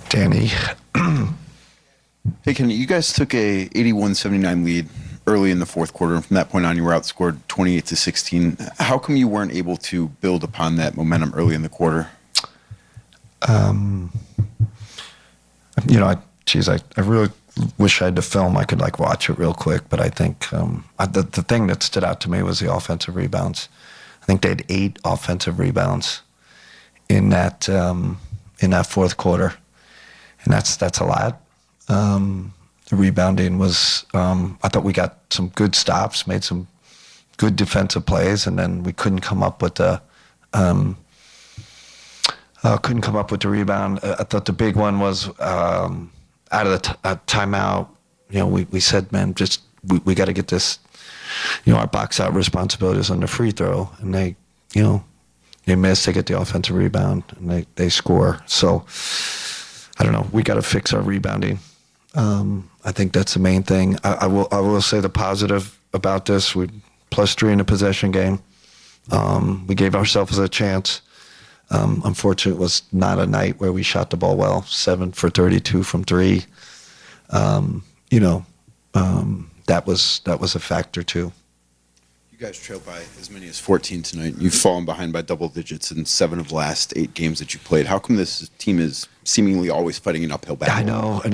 Danny. Hey, Kenny, you guys took a 81-79 lead early in the fourth quarter, and from that point on, you were outscored 28-16. How come you weren't able to build upon that momentum early in the quarter? I really wish I had the film. I could watch it real quick, but I think the thing that stood out to me was the offensive rebounds. I think they had 8 offensive rebounds in that fourth quarter, and that's a lot. The rebounding was, I thought we got some good stops, made some good defensive plays, and then we couldn't come up with the rebound. I thought the big one was out of the timeout. We said, man, just we got to get this. Our box out responsibilities on the free throw, and they miss. They get the offensive rebound, and they score. So I don't know. We got to fix our rebounding. I think that's the main thing. I will say the positive about this: we +3 in the possession game. We gave ourselves a chance. Unfortunately, it was not a night where we shot the ball well. 7 for 32 from 3. That was a factor too. You guys trailed by as many as 14 tonight. You've fallen behind by double digits in 7 of the last 8 games that you played. How come this team is seemingly always fighting an uphill battle? I know, and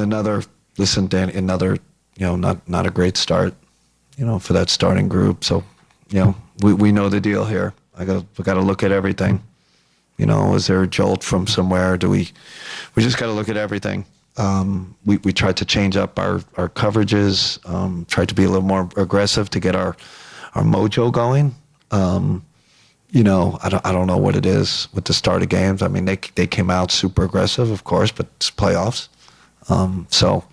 Danny, not a great start, for that starting group. So, we know the deal here. We got to look at everything. Is there a jolt from somewhere? We just got to look at everything. We tried to change up our coverages, tried to be a little more aggressive to get our mojo going. I don't know what it is with the start of games. I mean, they came out super aggressive, of course, but it's playoffs. So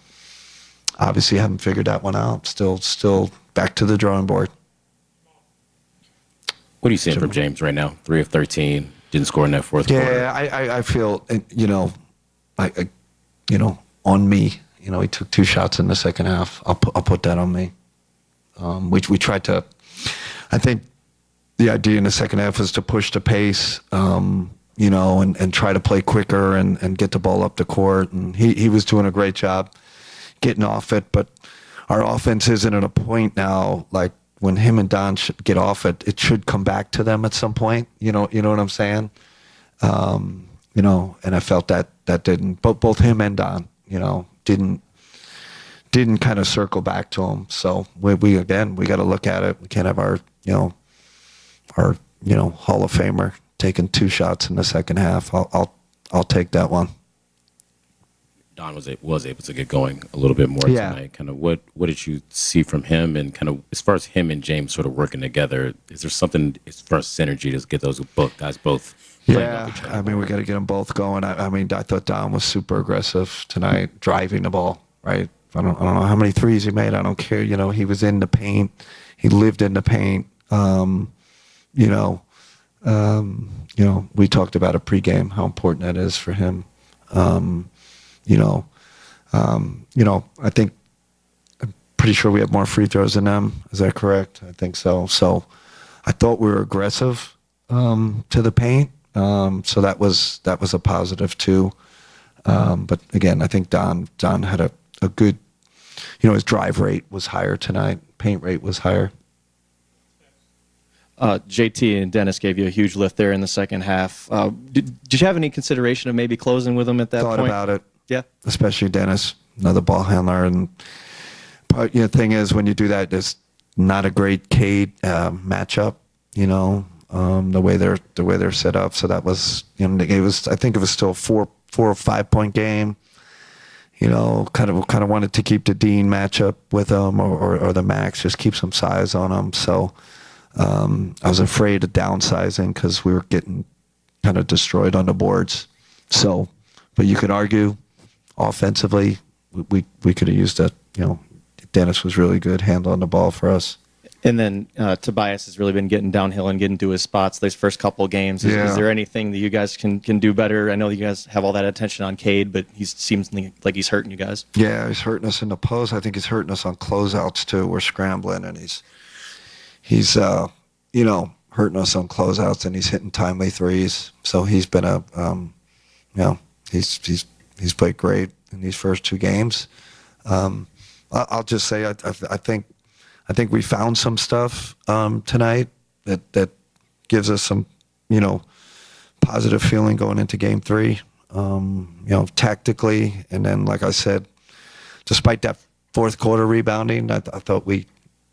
obviously haven't figured that one out. Still back to the drawing board. What are you seeing from James right now? 3 of 13, didn't score in that fourth quarter. Yeah, I feel, on me. He took 2 shots in the second half. I'll put that on me. We tried to, I think the idea in the second half was to push the pace, and try to play quicker and get the ball up the court. And he was doing a great job getting off it. But our offense isn't at a point now, like when him and Don should get off it, it should come back to them at some point. You know what I'm saying? And I felt that didn't, both him and Don, didn't kind of circle back to him. So we got to look at it. We can't have our Hall of Famer taking 2 shots in the second half. I'll take that one. Don was able to get going a little bit more tonight. Kind of what did you see from him, and kind of as far as him and James sort of working together, is there something as far as synergy to get those guys both playing off each other? I mean, we got to get them both going. I thought Don was super aggressive tonight, driving the ball, right? I don't know how many threes he made. I don't care. He was in the paint. He lived in the paint. We talked about a pregame, how important that is for him. I think I'm pretty sure we have more free throws than them. Is that correct? I think so. So I thought we were aggressive to the paint. So that was a positive too. But again, I think Don had a good, his drive rate was higher tonight. Paint rate was higher. JT and Dennis gave you a huge lift there in the second half. Did you have any consideration of maybe closing with them at that point? Thought about it. Yeah. Especially Dennis, another ball handler. And the thing is, when you do that, it's not a great Cade matchup, the way they're set up. So that was, I think it was still a 4 or 5 point game. Kind of wanted to keep the Dean matchup with them or the Max, just keep some size on them. So I was afraid of downsizing because we were getting kind of destroyed on the boards. So, but you could argue offensively, we could have used that. Dennis was really good handling the ball for us. And then Tobias has really been getting downhill and getting to his spots these first couple of games. Is there anything that you guys can do better? I know you guys have all that attention on Cade, but he seems like he's hurting you guys. Yeah, he's hurting us in the post. I think he's hurting us on closeouts too. We're scrambling, and he's hurting us on closeouts, and he's hitting timely threes. So he's been he's He's played great in these first 2 games. I'll just say I think we found some stuff tonight that gives us some, positive feeling going into Game 3. Tactically, and then like I said, despite that fourth quarter rebounding, I thought we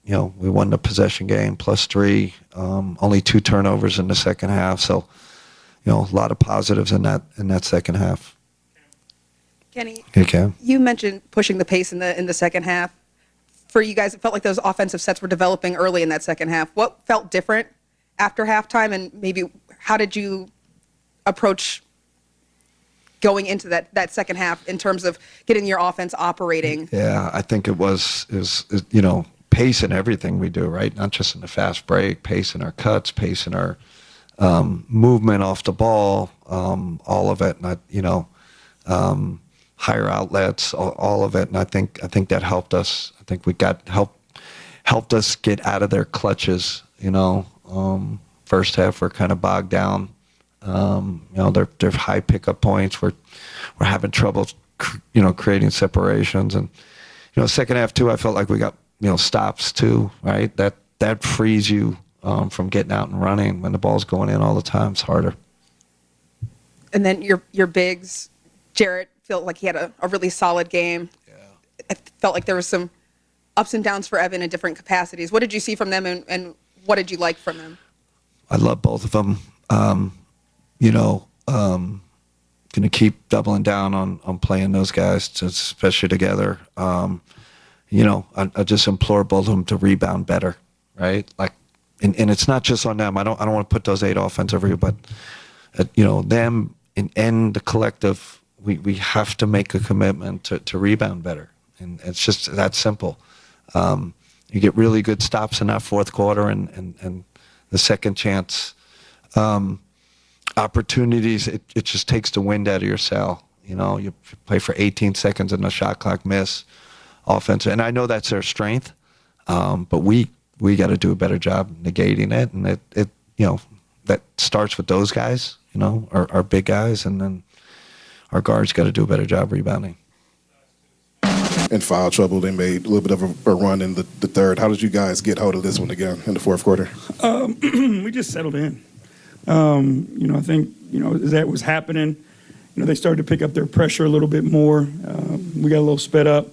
won the possession game +3. Only 2 turnovers in the second half, so a lot of positives in that second half. Kenny, Okay. you mentioned pushing the pace in the second half. For you guys, it felt like those offensive sets were developing early in that second half. What felt different after halftime, and maybe how did you approach going into that second half in terms of getting your offense operating? Yeah, I think it was pace in everything we do, right? Not just in the fast break, pace in our cuts, pace in our movement off the ball, all of it, higher outlets, all of it, and I think that helped us. I think we helped us get out of their clutches. First half we're kind of bogged down. They're high pickup points. We're having trouble, creating separations, and second half too. I felt like we got stops too, right? That frees you from getting out and running when the ball's going in all the time. It's harder. And then your bigs, Jarrett, felt like he had a really solid game. Yeah. It felt like there was some ups and downs for Evan in different capacities. What did you see from them, and what did you like from them? I love both of them. Going to keep doubling down on playing those guys, especially together. I just implore both of them to rebound better, right? Like, and it's not just on them. I don't want to put those 8 offensive, but them and the collective. We have to make a commitment to rebound better, and it's just that simple. You get really good stops in that fourth quarter, and the second chance opportunities. It just takes the wind out of your sail. You play for 18 seconds and the shot clock miss, offense, and I know that's their strength, but we got to do a better job negating it, and it that starts with those guys, our big guys, and then our guards got to do a better job rebounding. In foul trouble, they made a little bit of a run in the third. How did you guys get hold of this one again in the fourth quarter? We just settled in. I think, as that was happening, they started to pick up their pressure a little bit more. We got a little sped up,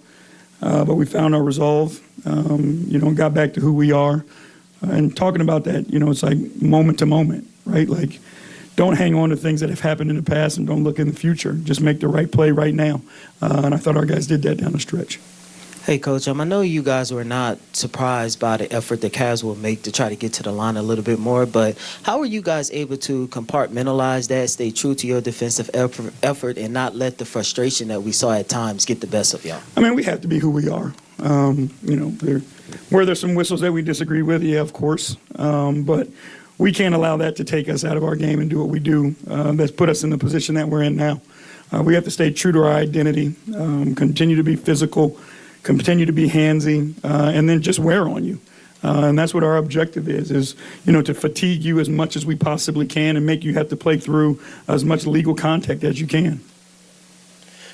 but we found our resolve, got back to who we are. And talking about that, it's like moment to moment, right? Like, don't hang on to things that have happened in the past and don't look in the future. Just make the right play right now. And I thought our guys did that down the stretch. Hey, Coach, I know you guys were not surprised by the effort the Cavs will make to try to get to the line a little bit more, but how are you guys able to compartmentalize that, stay true to your defensive effort, and not let the frustration that we saw at times get the best of y'all? We have to be who we are. Where there's some whistles that we disagree with, yeah, of course. But we can't allow that to take us out of our game and do what we do. That's put us in the position that we're in now. We have to stay true to our identity, continue to be physical, continue to be handsy, and then just wear on you. And that's what our objective is to fatigue you as much as we possibly can and make you have to play through as much legal contact as you can.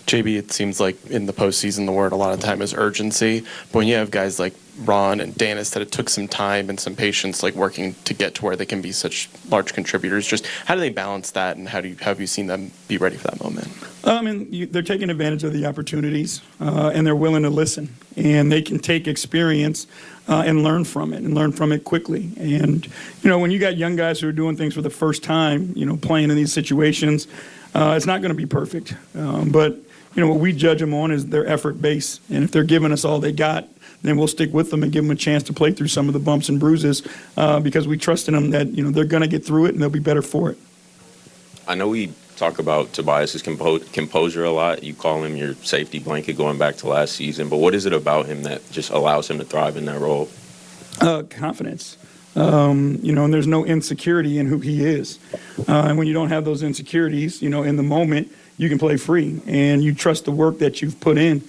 JB, it seems like in the postseason, the word a lot of time is urgency. But when you have guys like Ron and Danis that it took some time and some patience, like working to get to where they can be such large contributors, just how do they balance that, and how have you seen them be ready for that moment? They're taking advantage of the opportunities, and they're willing to listen, and they can take experience and learn from it quickly. And when you got young guys who are doing things for the first time, playing in these situations, it's not going to be perfect, but what we judge them on is their effort base. And if they're giving us all they got, then we'll stick with them and give them a chance to play through some of the bumps and bruises because we trust in them that, they're going to get through it and they'll be better for it. I know we talk about Tobias' composure a lot. You call him your safety blanket going back to last season. But what is it about him that just allows him to thrive in that role? Confidence. And there's no insecurity in who he is. And when you don't have those insecurities, in the moment, you can play free, and you trust the work that you've put in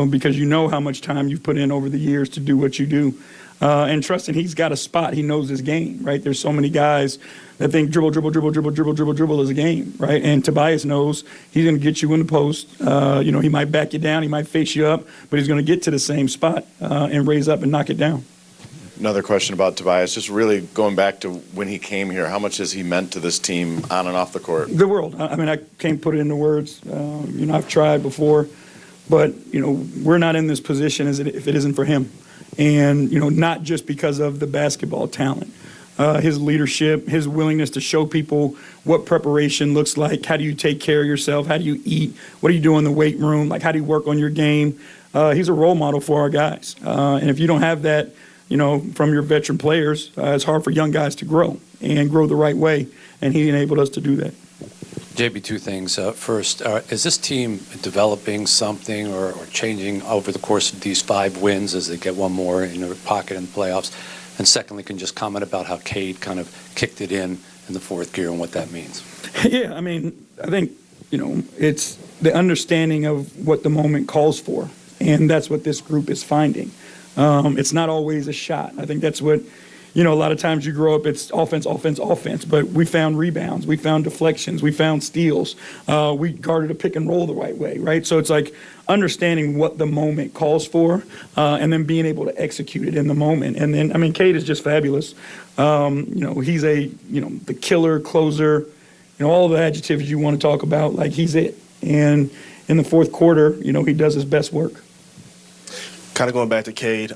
because you know how much time you've put in over the years to do what you do. and trusting he's got a spot. He knows his game, right? There's so many guys that think dribble is a game, right? And Tobias knows he's going to get you in the post. He might back you down, he might face you up, but he's going to get to the same spot and raise up and knock it down. Another question about Tobias, just really going back to when he came here, how much has he meant to this team on and off the court? The world. I mean, I can't put it into words. I've tried before, but, we're not in this position if it isn't for him. And, not just because of the basketball talent. His leadership, his willingness to show people what preparation looks like. How do you take care of yourself? How do you eat? What do you do in the weight room? Like, how do you work on your game? He's a role model for our guys. And if you don't have that, from your veteran players, it's hard for young guys to grow and grow the right way. And he enabled us to do that. JB, two things. First, is this team developing something or changing over the course of these 5 wins as they get one more in their pocket in the playoffs? And secondly, can you just comment about how Cade kind of kicked it in the fourth gear and what that means? Yeah, I mean, I think, it's the understanding of what the moment calls for. And that's what this group is finding. It's not always a shot. I think that's what, a lot of times you grow up, it's offense, but we found rebounds, we found deflections, we found steals, we guarded a pick and roll the right way, right? So it's like understanding what the moment calls for and then being able to execute it in the moment. And then, I mean, Cade is just fabulous. He's the killer, closer, all the adjectives you want to talk about, like he's it. And in the fourth quarter, he does his best work. Kind of going back to Cade,